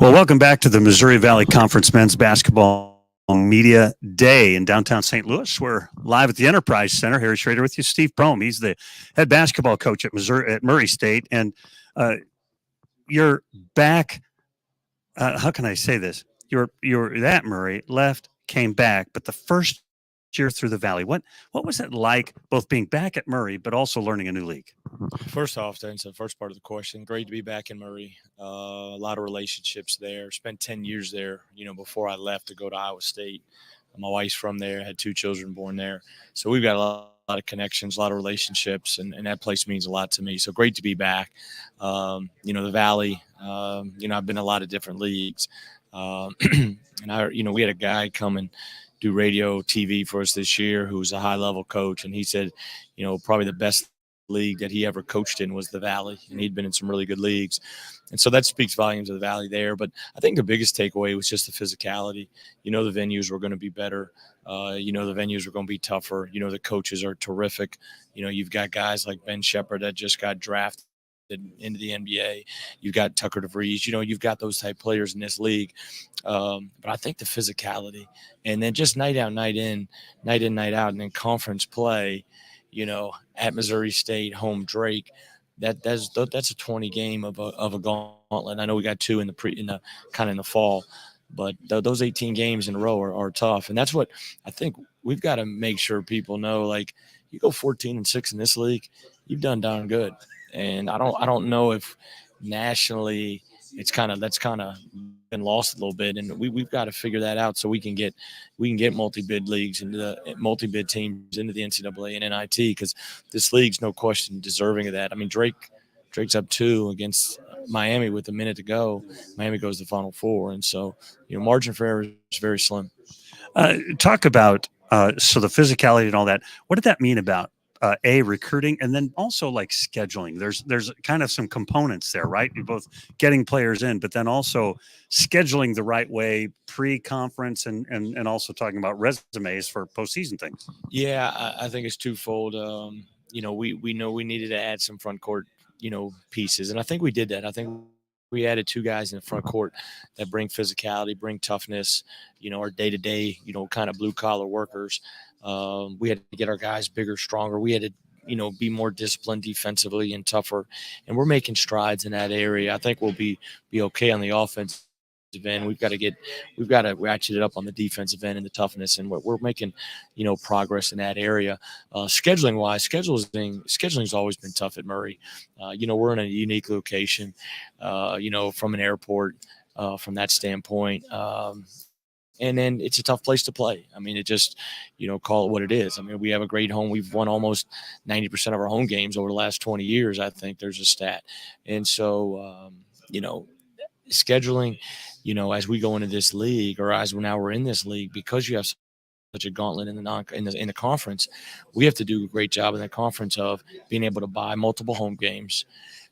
Well, welcome back to the Missouri Valley Conference Men's Basketball Media Day in downtown St. Louis. We're live at the Enterprise Center. Harry Schroeder with you. Steve Prohm, he's the head basketball coach at Murray State, and you're back. How can I say this? You're at Murray, left, came back, but the first year through the Valley, what was it like, both being back at Murray, but also learning a new league? First off, to answer the first part of the question, great to be back in Murray. A lot of relationships there. Spent 10 years there, before I left to go to Iowa State. My wife's from there, had 2 children born there. So we've got a lot of connections, a lot of relationships, and that place means a lot to me. So great to be back. The Valley, I've been in a lot of different leagues. We had a guy come and do radio, TV for us this year who's a high-level coach, and he said, probably the best league that he ever coached in was the Valley, and he'd been in some really good leagues. And so that speaks volumes of the Valley there. But I think the biggest takeaway was just the physicality. The venues were going to be better. The venues were going to be tougher. The coaches are terrific. You've got guys like Ben Shepherd that just got drafted into the NBA. You've got Tucker DeVries. You've got those type players in this league. But I think the physicality, and then just night out, night in, night out, and then conference play, at Missouri State, home Drake, that's a 20 game of a gauntlet. I know we got 2 in the fall, but those 18 games in a row are tough, and that's what I think we've got to make sure people know. Like, you go 14-6 in this league, you've done darn good, and I don't know if nationally that's kind of been lost a little bit, and we've got to figure that out so we can get multi-bid leagues into the multi-bid teams into the NCAA and NIT, because this league's no question deserving of that. I mean, Drake's up 2 against Miami with a minute to go. Miami goes to the Final Four, and so margin for error is very slim. Talk about so the physicality and all that. What did that mean about recruiting, and then also like scheduling? There's kind of some components there, right? You're both getting players in, but then also scheduling the right way pre-conference, and also talking about resumes for postseason things. Yeah, I think it's twofold. We know we needed to add some front court, pieces, and I think we did that. I think we added 2 guys in the front court that bring physicality, bring toughness, our day-to-day, kind of blue-collar workers. We had to get our guys bigger, stronger. We had to, be more disciplined defensively and tougher. And we're making strides in that area. I think we'll be okay on the offensive end. We've got to ratchet it up on the defensive end and the toughness. And we're making, progress in that area. Scheduling wise, scheduling's always been tough at Murray. We're in a unique location, from an airport, from that standpoint. And then it's a tough place to play. I mean, it just, call it what it is. I mean, we have a great home. We've won almost 90% of our home games over the last 20 years, I think there's a stat. And so, scheduling, as we go into this league, or as we're in this league, because you have such a gauntlet in the conference, we have to do a great job in the conference of being able to buy multiple home games,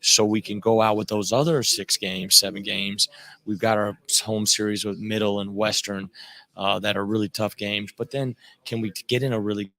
so we can go out with those other 6 games, 7 games. We've got our home series with Middle and Western that are really tough games. But then can we get in a really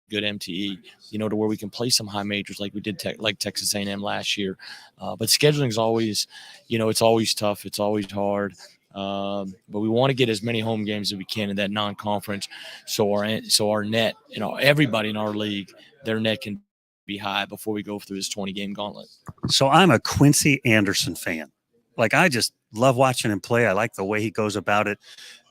good MTE, to where we can play some high majors like we did like Texas A&M last year. But scheduling is always, it's always tough. It's always hard. But we want to get as many home games as we can in that non-conference, so our net, everybody in our league, their net can be high before we go through this 20-game gauntlet. So I'm a Quincy Anderson fan. Like, I just love watching him play. I like the way he goes about it.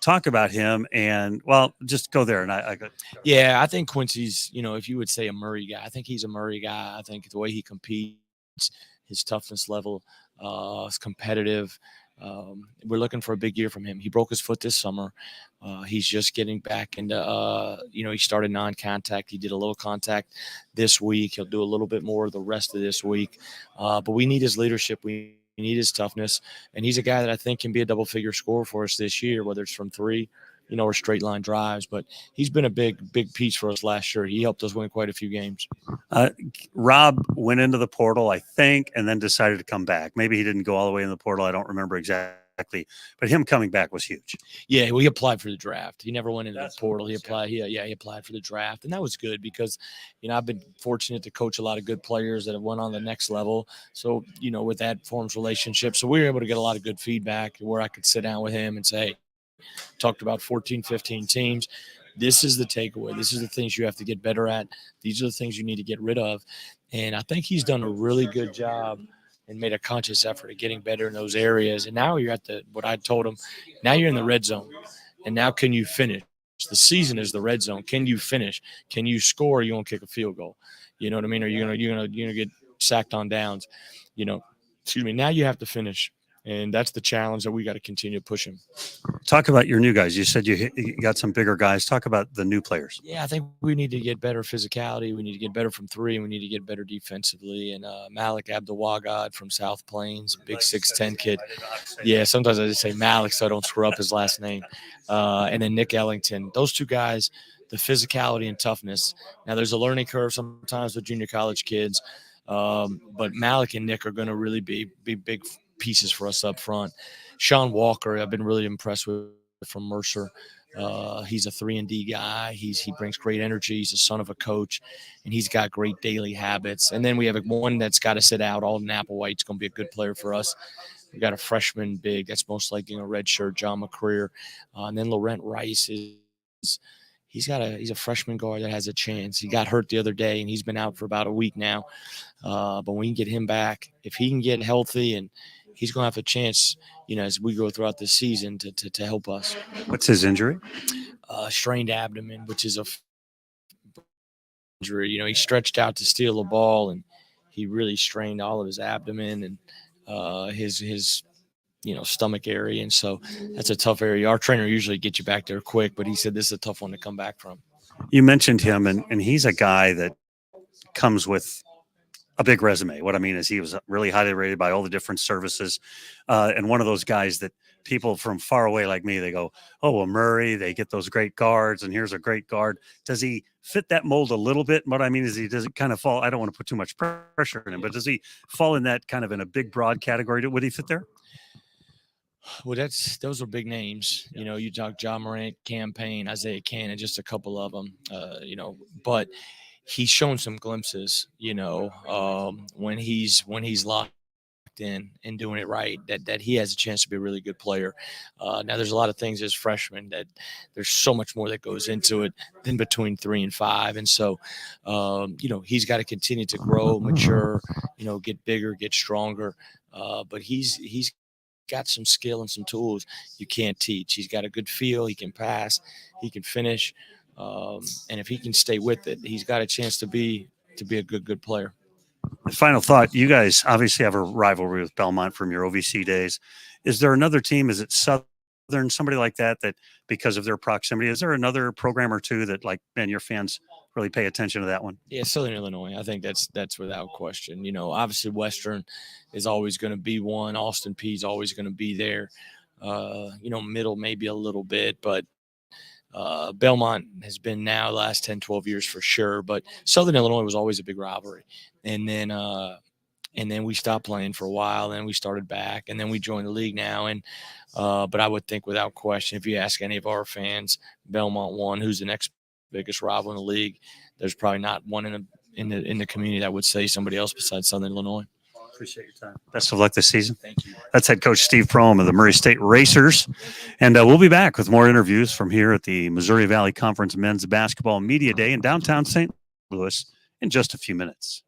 Talk about him, and just go there. And yeah, I think Quincy's, if you would say a Murray guy, I think he's a Murray guy. I think the way he competes, his toughness level, is competitive. We're looking for a big year from him. He broke his foot this summer. He's just getting back into, he started non-contact. He did a little contact this week. He'll do a little bit more the rest of this week. But we need his leadership. We need his toughness. And he's a guy that I think can be a double-figure scorer for us this year, whether it's from 3, or straight line drives. But he's been a big piece for us last year. He helped us win quite a few games. Rob went into the portal, I think, and then decided to come back. Maybe he didn't go all the way in the portal. I don't remember exactly exactly, but him coming back was huge. Yeah, well, he applied for the draft. He never went into That's the portal. what He it was, applied. He applied for the draft, and that was good because, I've been fortunate to coach a lot of good players that have went on the next level. So, with that forms relationships. So we were able to get a lot of good feedback where I could sit down with him and say, hey, talked about 14, 15 teams. This is the takeaway. This is the things you have to get better at. These are the things you need to get rid of. And I think he's done a really good job and made a conscious effort of getting better in those areas. And now you're at what I told him, now you're in the red zone. And now can you finish? The season is the red zone. Can you finish? Can you score? Or you won't kick a field goal. You know what I mean? Or you're gonna get sacked on downs. Excuse me. Now you have to finish. And that's the challenge that we got to continue pushing. Talk about your new guys. You said you got some bigger guys. Talk about the new players. Yeah, I think we need to get better physicality. We need to get better from three. And we need to get better defensively. And Malik Abdelwagad from South Plains, big 6'10" kid. Yeah, sometimes I just say Malik so I don't screw up his last name. And then Nick Ellington. Those two guys, the physicality and toughness. Now, there's a learning curve sometimes with junior college kids. But Malik and Nick are going to really be big pieces for us up front. Sean Walker, I've been really impressed with from Mercer. He's a 3-and-D guy. He brings great energy. He's the son of a coach, and he's got great daily habits. And then we have one that's got to sit out. Alden Applewhite's going to be a good player for us. We got a freshman big that's most likely a red shirt, John McCreer. And then Laurent Rice he's a freshman guard that has a chance. He got hurt the other day, and he's been out for about a week now. But when we can get him back, if he can get healthy, and he's going to have a chance, as we go throughout the season to help us. What's his injury? Strained abdomen, which is a injury. He stretched out to steal the ball, and he really strained all of his abdomen and his stomach area. And so that's a tough area. Our trainer usually gets you back there quick, but he said this is a tough one to come back from. You mentioned him, and he's a guy that comes with a big resume. What I mean is he was really highly rated by all the different services. And one of those guys that people from far away like me, they go, oh, well, Murray, they get those great guards, and here's a great guard. Does he fit that mold a little bit? What I mean is does it kind of fall? I don't want to put too much pressure on him, but does he fall in that kind of in a big, broad category? Would he fit there? Well, those are big names. You talk John Morant, Campaign, Isaiah Cannon, just a couple of them, but he's shown some glimpses, when he's locked in and doing it right, that he has a chance to be a really good player. Now there's a lot of things as freshmen that there's so much more that goes into it than between 3 and 5. And so, he's got to continue to grow, mature, get bigger, get stronger. But he's got some skill and some tools you can't teach. He's got a good feel. He can pass, he can finish. And if he can stay with it, he's got a chance to be a good player. Final thought, you guys obviously have a rivalry with Belmont from your OVC days. Is there another team? Is it Southern, somebody like that because of their proximity? Is there another program or two that, like, man, your fans really pay attention to that one? Yeah, Southern Illinois. I think that's without question. Obviously Western is always going to be one. Austin Peay is always going to be there. Middle maybe a little bit, but Belmont has been now the last 10, 12 years for sure. But Southern Illinois was always a big rivalry. And then we stopped playing for a while, and we started back, and then we joined the league now. And but I would think without question, if you ask any of our fans, Belmont won, who's the next biggest rival in the league, there's probably not one in the community that would say somebody else besides Southern Illinois. Appreciate your time. Best of luck this season. Thank you. That's head coach Steve Prohm of the Murray State Racers. And we'll be back with more interviews from here at the Missouri Valley Conference Men's Basketball Media Day in downtown St. Louis in just a few minutes.